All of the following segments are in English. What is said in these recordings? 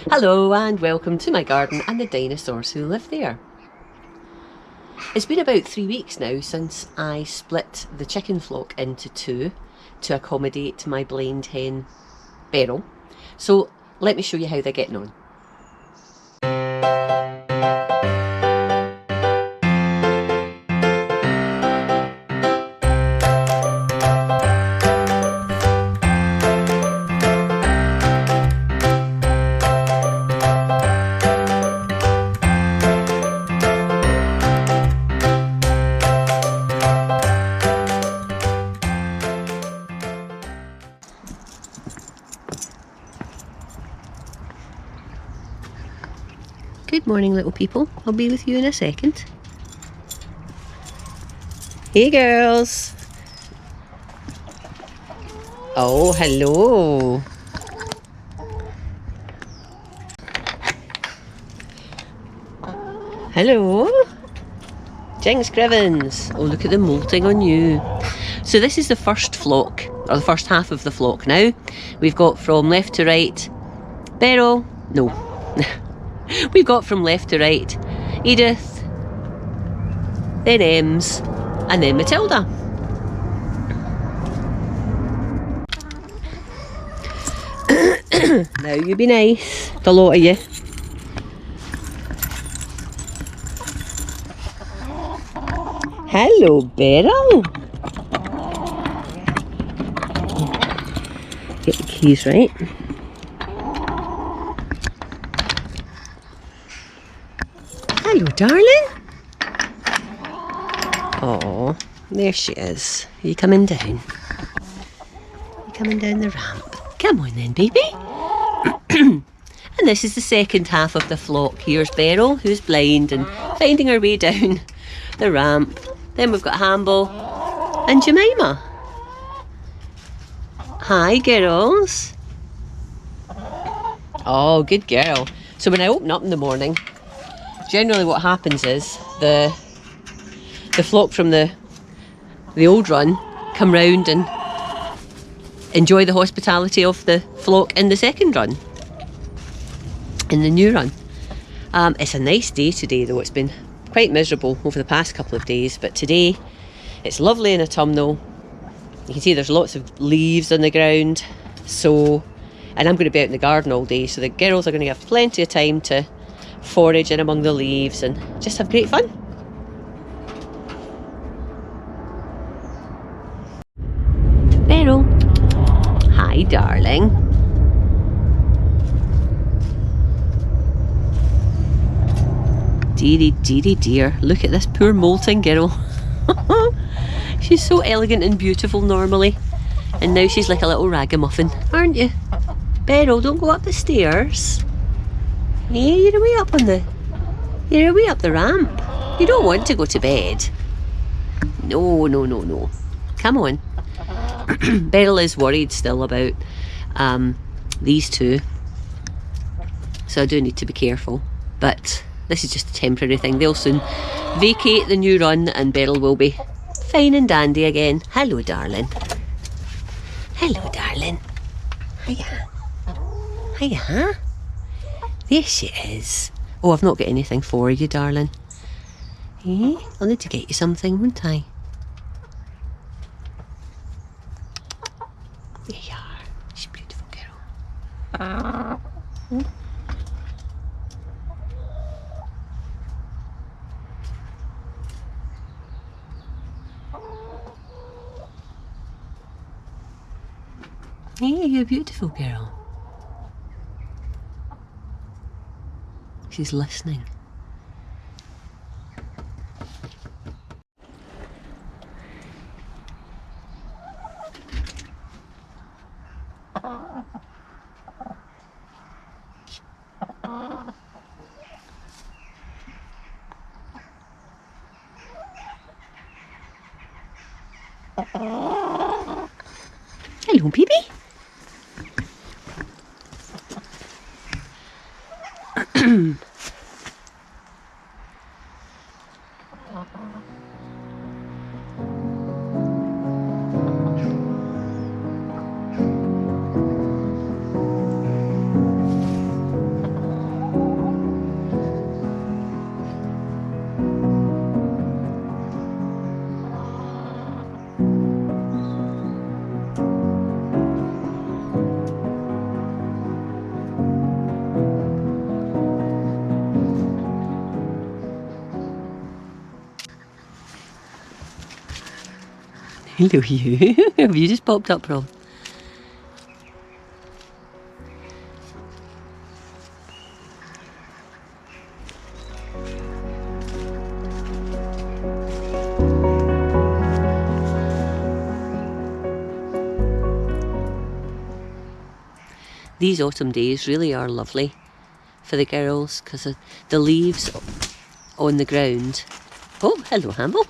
Hello and welcome to my garden and the dinosaurs who live there. It's been about 3 weeks now since I split the chicken flock into two to accommodate my blind hen Beryl. So let me show you how they're getting on. Good morning, little people. I'll be with you in a second. Hey girls. Oh, hello. Hello. Jinx Grivens. Oh, look at them molting on you. So this is the first flock, or the first half of the flock now. We've got from left to right Beryl. No. We've got from left to right Edith, then Ems, and then Matilda. Now you be nice, the lot of you. Hello, Beryl. Get the keys right. Hello, darling. Oh, there she is. Are you coming down? You coming down the ramp? Come on then, baby. And this is the second half of the flock. Here's Beryl, who's blind and finding her way down the ramp. Then we've got Hamble and Jemima. Hi, girls. Oh, good girl. So when I open up in the morning, generally what happens is the flock from the old run come round and enjoy the hospitality of the flock in the second run, in the new run. It's a nice day today though. It's been quite miserable over the past couple of days, but today it's lovely and autumnal. You can see there's lots of leaves on the ground, and I'm going to be out in the garden all day, so the girls are going to have plenty of time to forage in among the leaves and just have great fun. Beryl. Hi, darling. Dearie, dearie, dear. Look at this poor molting girl. She's so elegant and beautiful normally, and now she's like a little ragamuffin, aren't you? Beryl, don't go up the stairs. Hey, you're away up the ramp. You don't want to go to bed. No, no, no, no. Come on. Beryl is worried still about these two, so I do need to be careful, but this is just a temporary thing. They'll soon vacate the new run and Beryl will be fine and dandy again. Hello, darling. Hello, darling. Hiya. Hiya. There she is. Oh, I've not got anything for you, darling. Eh? I'll need to get you something, won't I? There you are. She's a beautiful girl. Hey, you're a beautiful girl. She's listening. Hello, baby. Hello you. Have you just popped up, Rob? These autumn days really are lovely for the girls because the leaves on the ground. Oh, hello, Hamble.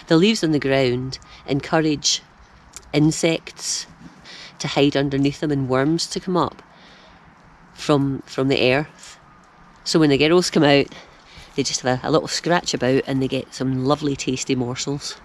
The leaves on the ground encourage insects to hide underneath them and worms to come up from the earth. So when the girls come out, they just have a little scratch about and they get some lovely tasty morsels.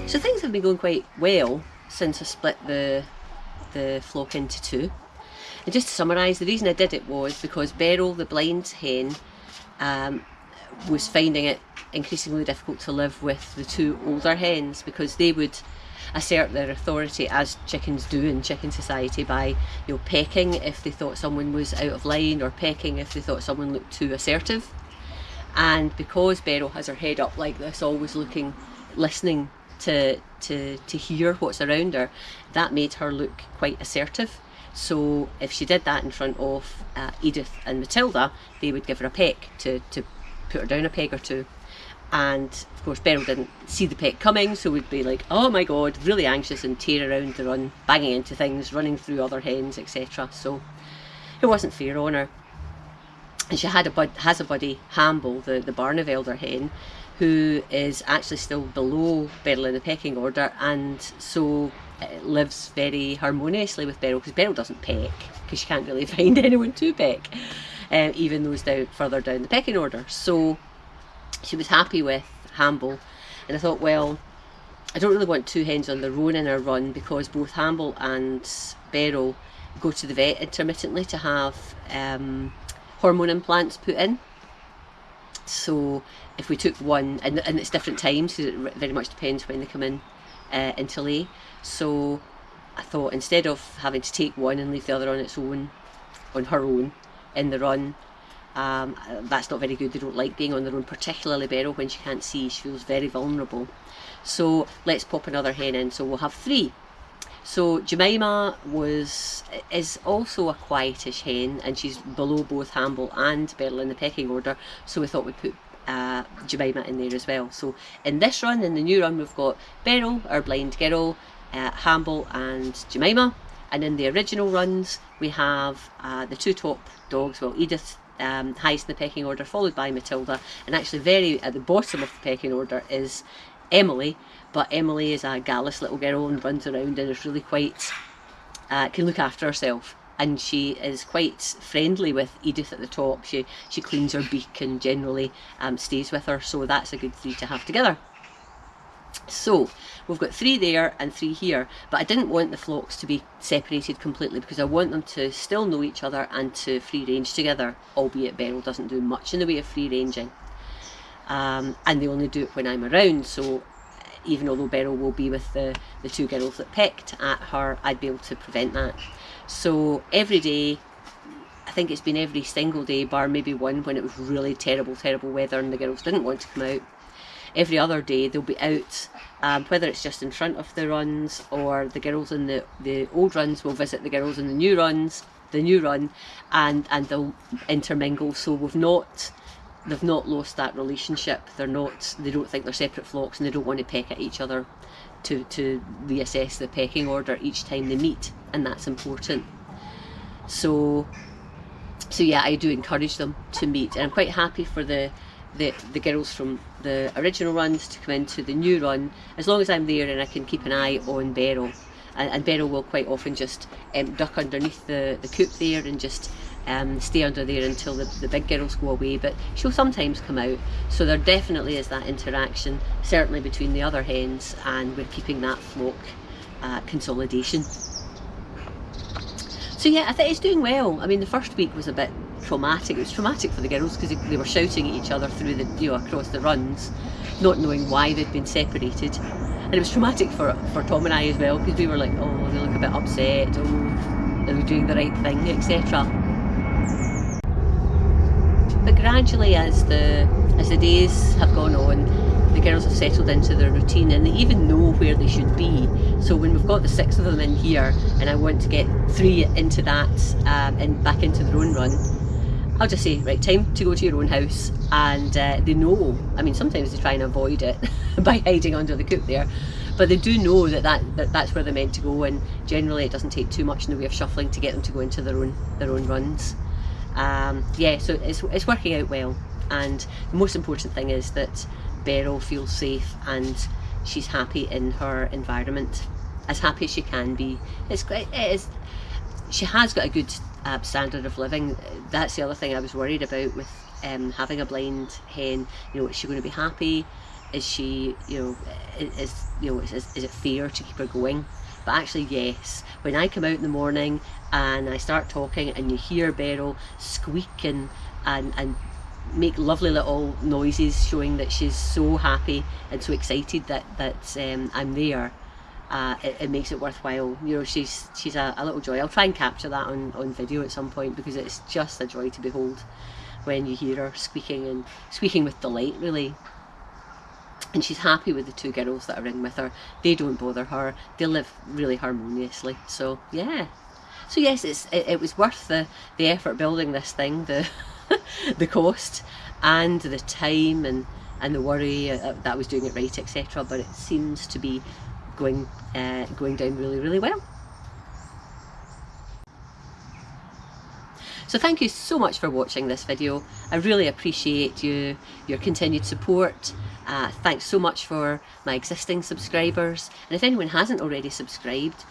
So things have been going quite well since I split the flock into two. And just to summarise, the reason I did it was because Beryl, the blind hen, was finding it increasingly difficult to live with the two older hens because they would assert their authority, as chickens do in chicken society, by pecking if they thought someone was out of line, or pecking if they thought someone looked too assertive. And because Beryl has her head up like this, always looking, listening to hear what's around her, that made her look quite assertive. So if she did that in front of Edith and Matilda, they would give her a peck to put her down a peg or two. And of course Beryl didn't see the peck coming, so would be like, oh my god, really anxious and tear around the run, banging into things, running through other hens, etc. So it wasn't fair on her. And she has a buddy, Hamble, the Barnevelder hen, who is actually still below Beryl in the pecking order, and so lives very harmoniously with Beryl, because Beryl doesn't peck because she can't really find anyone to peck, even those further down the pecking order. So she was happy with Hamble, and I thought, well, I don't really want two hens on their own in a run, because both Hamble and Beryl go to the vet intermittently to have hormone implants put in. So if we took one, and it's different times, because it very much depends when they come in into lay. So I thought, instead of having to take one and leave the other on her own in the run, that's not very good. They don't like being on their own, particularly Beryl when she can't see. She feels very vulnerable. So let's pop another hen in, so we'll have three. So Jemima is also a quietish hen, and she's below both Hamble and Beryl in the pecking order, so we thought we'd put Jemima in there as well. So in this run, in the new run, we've got Beryl, our blind girl, Hamble and Jemima, and in the original runs we have the two top dogs. Well, Edith highest in the pecking order, followed by Matilda, and actually very at the bottom of the pecking order is Emily. But Emily is a gallus little girl and runs around and is really quite, can look after herself. And she is quite friendly with Edith at the top. She cleans her beak and generally stays with her. So that's a good three to have together. So we've got 3 there and 3 here, but I didn't want the flocks to be separated completely because I want them to still know each other and to free range together, albeit Beryl doesn't do much in the way of free ranging. And they only do it when I'm around, so even although Beryl will be with the 2 girls that pecked at her, I'd be able to prevent that. So every day, I think it's been every single day, bar maybe one when it was really terrible weather and the girls didn't want to come out. Every other day they'll be out, whether it's just in front of the runs or the girls in the old runs will visit the girls in the new run, and they'll intermingle. So they've not lost that relationship. They don't think they're separate flocks, and they don't want to peck at each other to reassess the pecking order each time they meet, and that's important. So yeah, I do encourage them to meet, and I'm quite happy for the girls from the original runs to come into the new run, as long as I'm there and I can keep an eye on Beryl. And Beryl will quite often just duck underneath the coop there and just stay under there until the big girls go away, but she'll sometimes come out. So there definitely is that interaction, certainly between the other hens, and we're keeping that flock consolidation. So yeah, I think it's doing well. I mean, the first week was a bit traumatic. It was traumatic for the girls because they were shouting at each other through across the runs, not knowing why they'd been separated. And it was traumatic for Tom and I as well, because we were like, oh, they look a bit upset, oh, are we doing the right thing, etc. But gradually, as the days have gone on, the girls have settled into their routine and they even know where they should be. So when we've got the 6 of them in here and I want to get 3 into that and back into their own run, I'll just say, right, time to go to your own house. And they know. I mean, sometimes they try and avoid it by hiding under the coop there, but they do know that's where they're meant to go, and generally it doesn't take too much in the way of shuffling to get them to go into their own runs. Yeah, so it's working out well, and the most important thing is that Beryl feels safe and she's happy in her environment, as happy as she can be. She has got a good standard of living. That's the other thing I was worried about with having a blind hen. Is she going to be happy? Is she, is it fair to keep her going? But actually, yes. When I come out in the morning and I start talking and you hear Beryl squeak and make lovely little noises showing that she's so happy and so excited that I'm there, it makes it worthwhile. She's a little joy. I'll try and capture that on video at some point, because it's just a joy to behold when you hear her squeaking with delight, really. And she's happy with the 2 girls that are in with her. They don't bother her. They live really harmoniously. So yeah. So yes, it was worth the effort building this thing, the the cost and the time and the worry that I was doing it right, etc. But it seems to be going down really, really well. So thank you so much for watching this video. I really appreciate your continued support. Thanks so much for my existing subscribers, and if anyone hasn't already subscribed,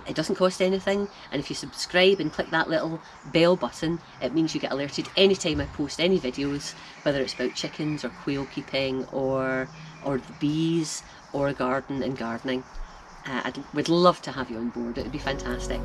it doesn't cost anything, and if you subscribe and click that little bell button, it means you get alerted anytime I post any videos, whether it's about chickens or quail keeping or the bees or a garden and gardening. I would love to have you on board. It would be fantastic.